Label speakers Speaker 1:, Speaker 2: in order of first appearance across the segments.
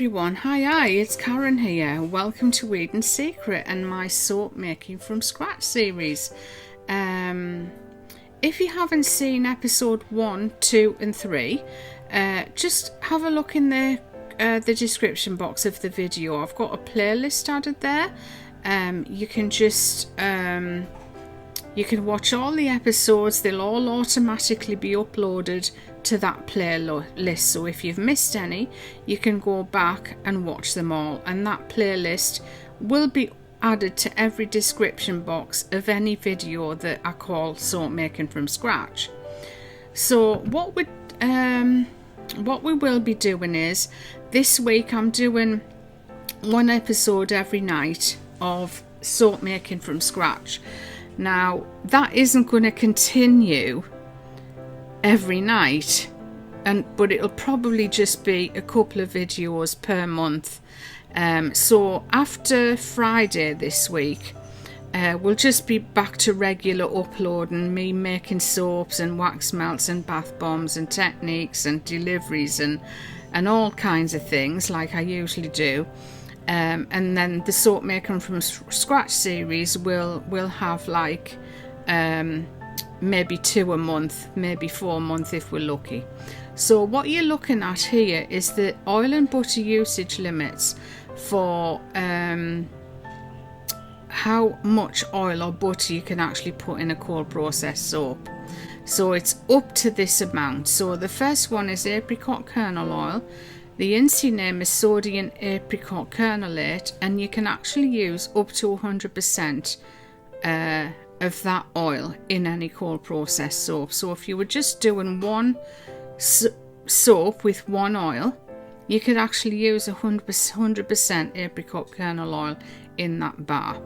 Speaker 1: everyone, hi, it's Karen here. Welcome to Eden's Secret and my soap making from scratch series. If you haven't seen episode 1, 2 and 3, just have a look in the description box of the video. I've got a playlist added there. You can just you can watch all the episodes. They'll all automatically be uploaded to that playlist, so if you've missed any, you can go back and watch them all, and that playlist will be added to every description box of any video that I call soap making from scratch. So what we will be doing is, this week I'm doing one episode every night of soap making from scratch. Now that isn't going to continue every night, but it'll probably just be a couple of videos per month. So after Friday this week, we'll just be back to regular uploading, me making soaps and wax melts and bath bombs and techniques and deliveries and all kinds of things like I usually do. And then the soap making from scratch series will have like maybe 2 a month, maybe 4 a month if we're lucky. So what you're looking at here is the oil and butter usage limits for how much oil or butter you can actually put in a cold process soap. So it's up to this amount. So the first one is apricot kernel oil. The INSI name is sodium apricot kernelate, and you can actually use up to 100% of that oil in any cold process soap. So if you were just doing one soap with one oil, you could actually use 100% apricot kernel oil in that bar.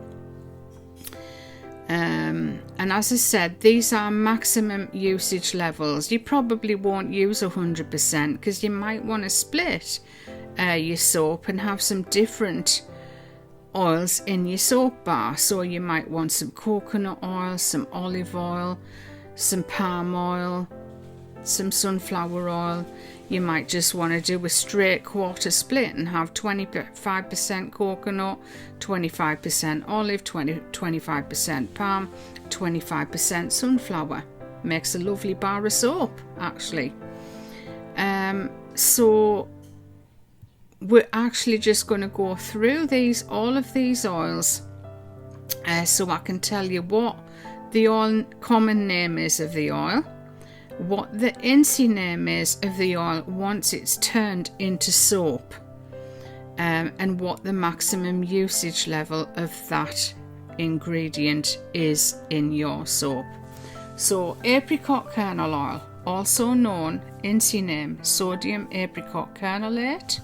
Speaker 1: And as I said, these are maximum usage levels. You probably won't use 100% because you might want to split your soap and have some different oils in your soap bar. So you might want some coconut oil, some olive oil, some palm oil, some sunflower oil. You might just want to do a straight quarter split and have 25% coconut, 25% olive, 25% palm, 25% sunflower. Makes a lovely bar of soap actually. So we're actually just going to go through all of these oils, so I can tell you what the common name is of the oil, what the INSI name is of the oil once it's turned into soap, and what the maximum usage level of that ingredient is in your soap. So apricot kernel oil, also known INSI name sodium apricot kernelate.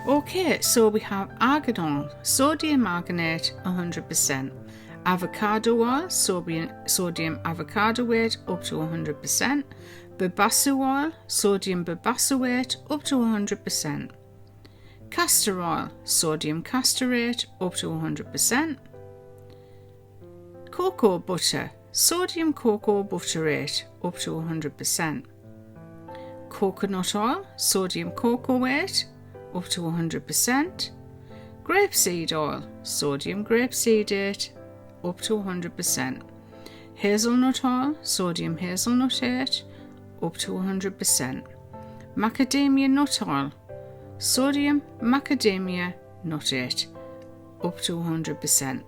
Speaker 1: Okay, so we have argan oil, sodium arganate 100%, avocado oil, sodium avocadoate up to 100%, babassu oil, sodium babassuate up to 100%, castor oil, sodium castorate up to 100%, cocoa butter, sodium cocoa butterate up to 100%, coconut oil, sodium cocoate up to 100%, grapeseed oil, sodium grapeseedate up to 100%, hazelnut oil, sodium hazelnutate up to 100%, macadamia nut oil, sodium macadamia nutate up to 100%,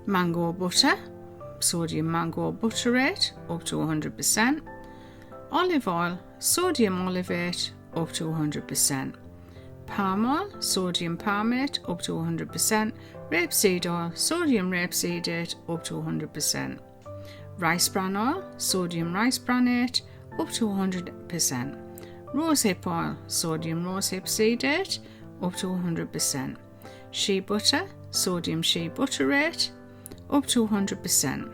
Speaker 1: mango butter, sodium mango butterate up to 100%, olive oil, sodium olivate up to 100%, palm oil, sodium palmate up to 100%, rapeseed oil, sodium rapeseedate up to 100%, rice bran oil, sodium rice branate up to 100%, rosehip oil, sodium rosehip seedate up to 100%, shea butter, sodium shea butterate up to 100%,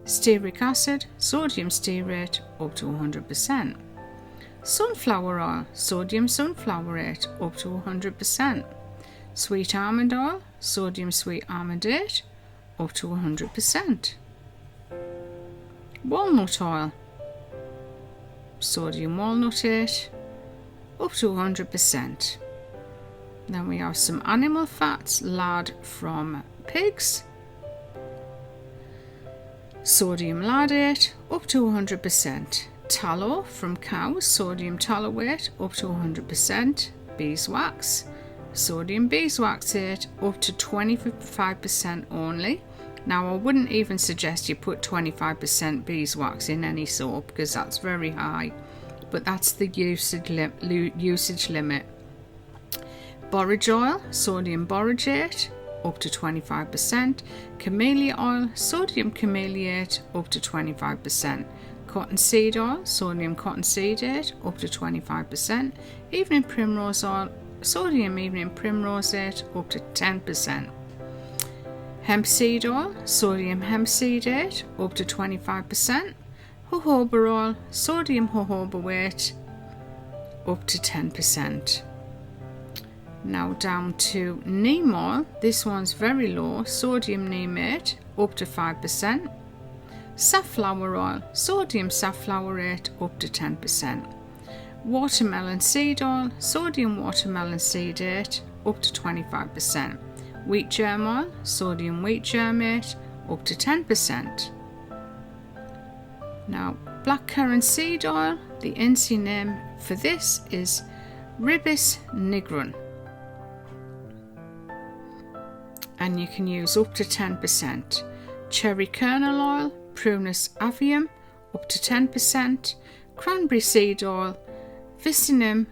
Speaker 1: stearic acid, sodium stearate up to 100%, sunflower oil, sodium sunflowerate up to 100%, sweet almond oil, sodium sweet almondate up to 100%, walnut oil, sodium walnut up to 100%. Then we have some animal fats, lard from pigs, sodium ladate up to 100%, tallow from cows, sodium tallowate up to 100%, beeswax, sodium beeswaxate up to 25% only. Now I wouldn't even suggest you put 25% beeswax in any soap because that's very high, but that's the usage limit. Borage oil, sodium boragate up to 25%, camellia oil, sodium camelliate up to 25%, cottonseed oil, sodium cottonseedate up to 25%, evening primrose oil, sodium evening primroseate up to 10%, hemp seed oil, sodium hempseedate up to 25%, jojoba oil, sodium jojoba weight up to 10%. Now down to neem oil, this one's very low, sodium neemate up to 5%, safflower oil, sodium safflowerate up to 10%, watermelon seed oil, sodium watermelon seedate up to 25%, wheat germ oil, sodium wheat germate up to 10%. Now blackcurrant seed oil, the NC name for this is Ribis nigrum, and you can use up to 10%. Cherry kernel oil, Prunus avium up to 10%, cranberry seed oil, Vicinum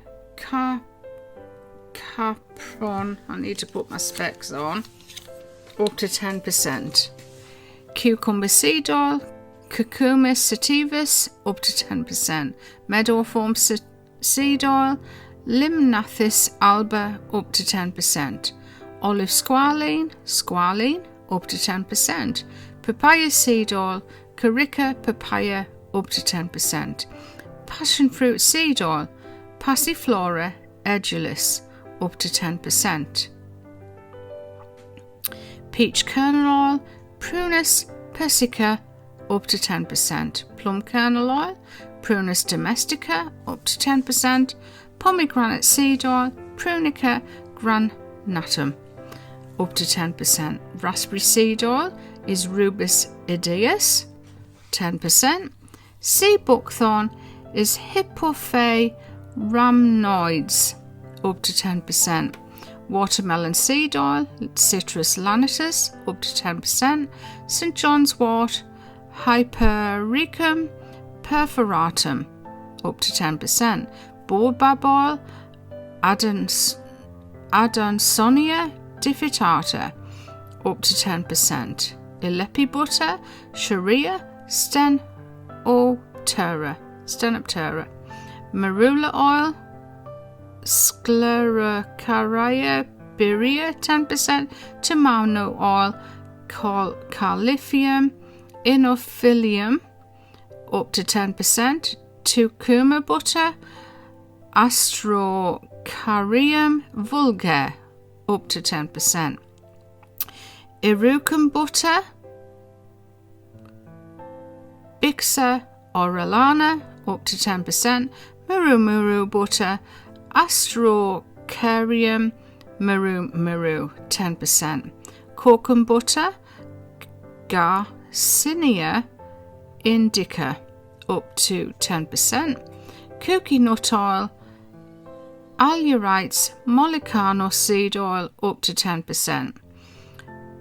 Speaker 1: capron, I need to put my specs on, up to 10%. Cucumber seed oil, Cucumis sativus up to 10%. Meadowfoam seed oil, Limnathis alba up to 10%. Olive squalene up to 10%. Papaya seed oil, Corica papaya up to 10%. Passion fruit seed oil, Passiflora edulis up to 10%. Peach kernel oil, Prunus persica up to 10%. Plum kernel oil, Prunus domestica up to 10%. Pomegranate seed oil, Prunica granatum up to 10%. Raspberry seed oil is Rubus idaeus, 10%. Sea buckthorn is Hippophae rhamnoides, up to 10%. Watermelon seed oil, Citrus lanatus, up to 10%. St John's wort, Hypericum perforatum, up to 10%. Baobab oil, Adansonia diffitata, up to 10%. Alepi butter, Sharia stenoptera. Marula oil, Sclerocarya biria, 10%. Tamano oil, Carlifium inophilium, up to 10%. Tucuma butter, Astrocarium vulgar, up to 10%. Irucum butter, Bixa orellana, up to 10%. Muru butter, Astrocarium muru, 10%. Corkum butter, Garcinia indica, up to 10%. Cookie nut oil, Alurites mollicano seed oil, up to 10%.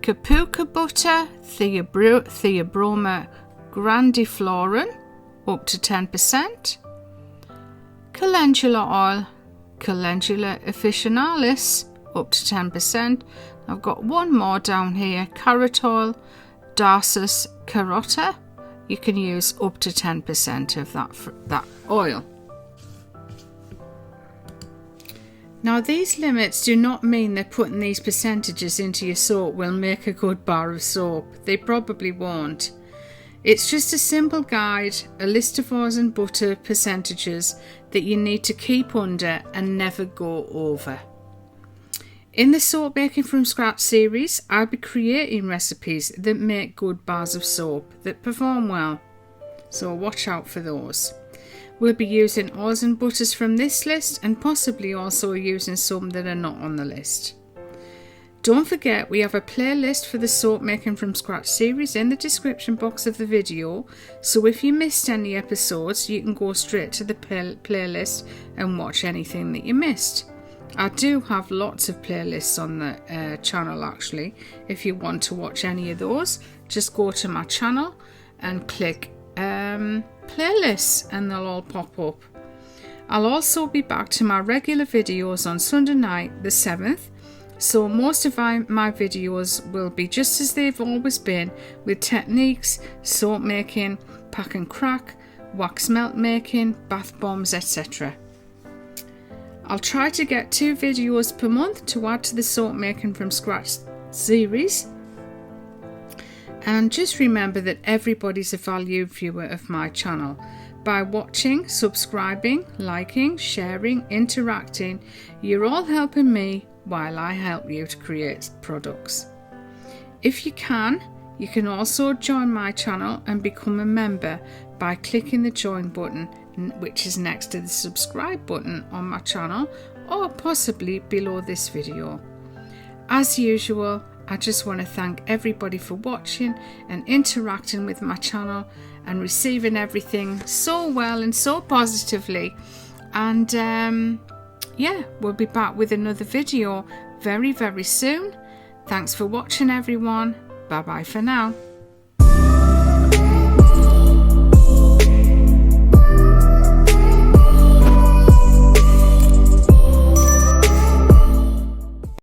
Speaker 1: Capuca butter, Theobroma grandiflorum, up to 10%. Calendula oil, Calendula officinalis, up to 10%. I've got one more down here, carrot oil, Darsus carota. You can use up to 10% of that oil. Now these limits do not mean that putting these percentages into your soap will make a good bar of soap. They probably won't. It's just a simple guide, a list of oils and butter percentages that you need to keep under and never go over. In the Soap Making from Scratch series, I'll be creating recipes that make good bars of soap that perform well, so watch out for those. We'll be using oils and butters from this list and possibly also using some that are not on the list. Don't forget we have a playlist for the Soap Making from Scratch series in the description box of the video, so if you missed any episodes you can go straight to the playlist and watch anything that you missed. I do have lots of playlists on the channel actually. If you want to watch any of those, just go to my channel and click playlists and they'll all pop up. I'll also be back to my regular videos on Sunday night the 7th. So most of my videos will be just as they've always been, with techniques, soap making, pack and crack, wax melt making, bath bombs, etc. I'll try to get 2 videos per month to add to the Soap Making from Scratch series. And just remember that everybody's a valued viewer of my channel. By watching, subscribing, liking, sharing, interacting, you're all helping me while I help you to create products. If you can also join my channel and become a member by clicking the join button, which is next to the subscribe button on my channel or possibly below this video. As usual, I just want to thank everybody for watching and interacting with my channel and receiving everything so well and so positively. And yeah, we'll be back with another video very, very soon. Thanks for watching everyone. Bye bye for now.